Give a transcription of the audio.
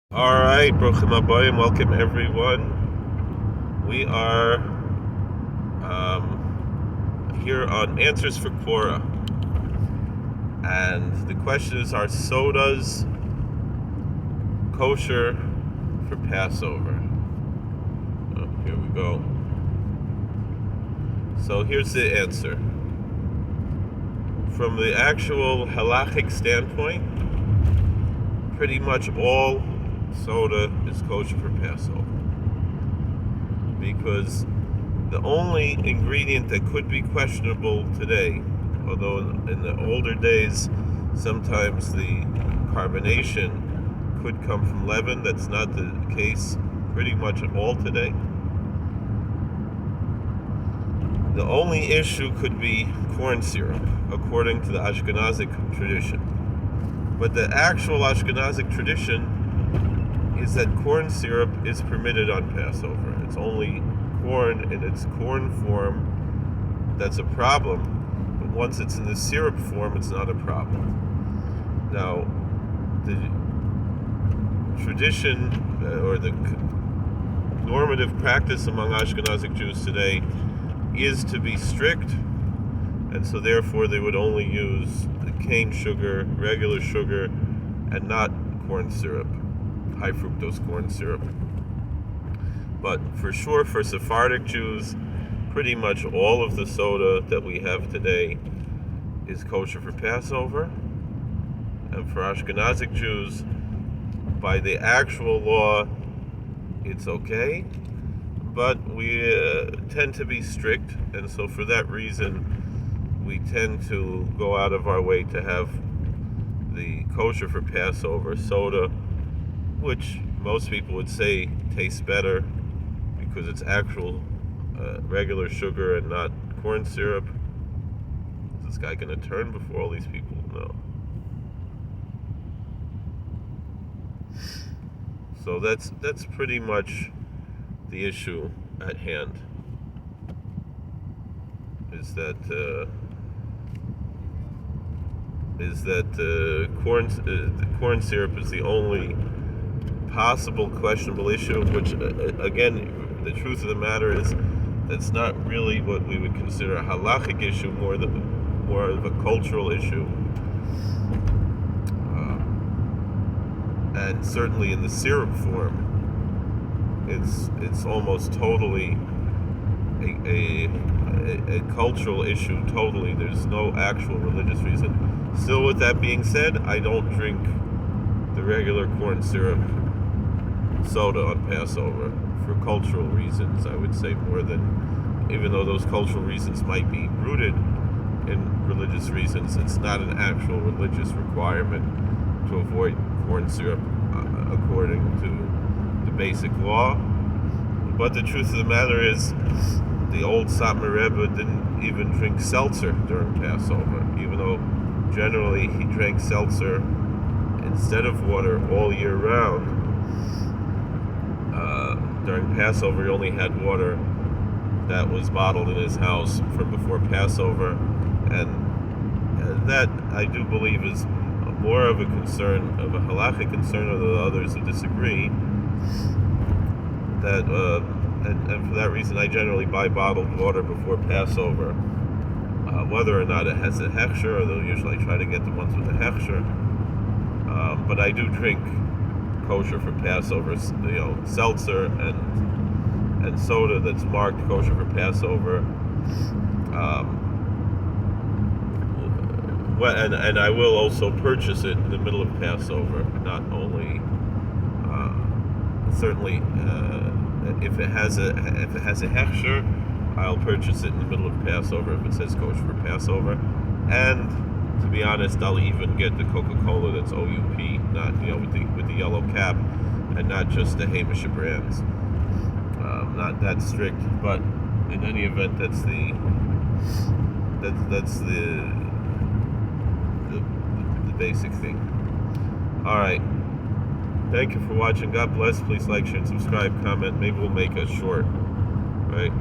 All right, Brochim Abayim, welcome everyone. We are here on Answers for Quora, and the question is: are sodas kosher for Passover? Oh, here we go. So here's the answer. From the actual halachic standpoint, pretty much all soda is kosher for Passover, because the only ingredient that could be questionable today, although in the older days sometimes the carbonation could come from leaven, that's not the case pretty much at all today. The only issue could be corn syrup, according to the Ashkenazic tradition. But the actual Ashkenazic tradition is that corn syrup is permitted on Passover. It's only corn in its corn form that's a problem, but once it's in the syrup form, it's not a problem. Now, the tradition or the normative practice among Ashkenazic Jews today is to be strict, and so therefore they would only use the cane sugar, regular sugar, and not corn syrup, high fructose corn syrup. But for sure, for Sephardic Jews, pretty much all of the soda that we have today is kosher for Passover. And for Ashkenazic Jews, by the actual law, it's okay. But we tend to be strict, and so for that reason, we tend to go out of our way to have the kosher for Passover soda, which most people would say tastes better because it's actual regular sugar and not corn syrup. Is this guy going to turn before all these people? No. So that's pretty much the issue at hand. Is that corn syrup is the only possible questionable issue, which again, the truth of the matter is that's not really what we would consider a halachic issue, more of a cultural issue, and certainly in the syrup form, it's almost totally a cultural issue. Totally, there's no actual religious reason. Still, with that being said, I don't drink the regular corn syrup soda on Passover for cultural reasons. I would say more than, even though those cultural reasons might be rooted in religious reasons, it's not an actual religious requirement to avoid corn syrup according to the basic law. But the truth of the matter is, the old Satmar Rebbe didn't even drink seltzer during Passover, even though generally he drank seltzer instead of water all year round. During Passover, he only had water that was bottled in his house from before Passover, and that I do believe is more of a concern, of a halachic concern, of the others who disagree. That and for that reason, I generally buy bottled water before Passover, whether or not it has a hechsher, although usually I try to get the ones with a hechsher. But I do drink kosher for Passover, seltzer and soda that's marked kosher for Passover. And I will also purchase it in the middle of Passover, not only certainly if it has a hechsher, I'll purchase it in the middle of Passover if it says kosher for Passover. And to be honest, I'll even get the Coca-Cola that's OUP, not with the yellow cap, and not just the Hamish brands. Not that strict, but in any event, that's the basic thing. All right. Thank you for watching. God bless. Please like, share, and subscribe. Comment. Maybe we'll make a short. Right.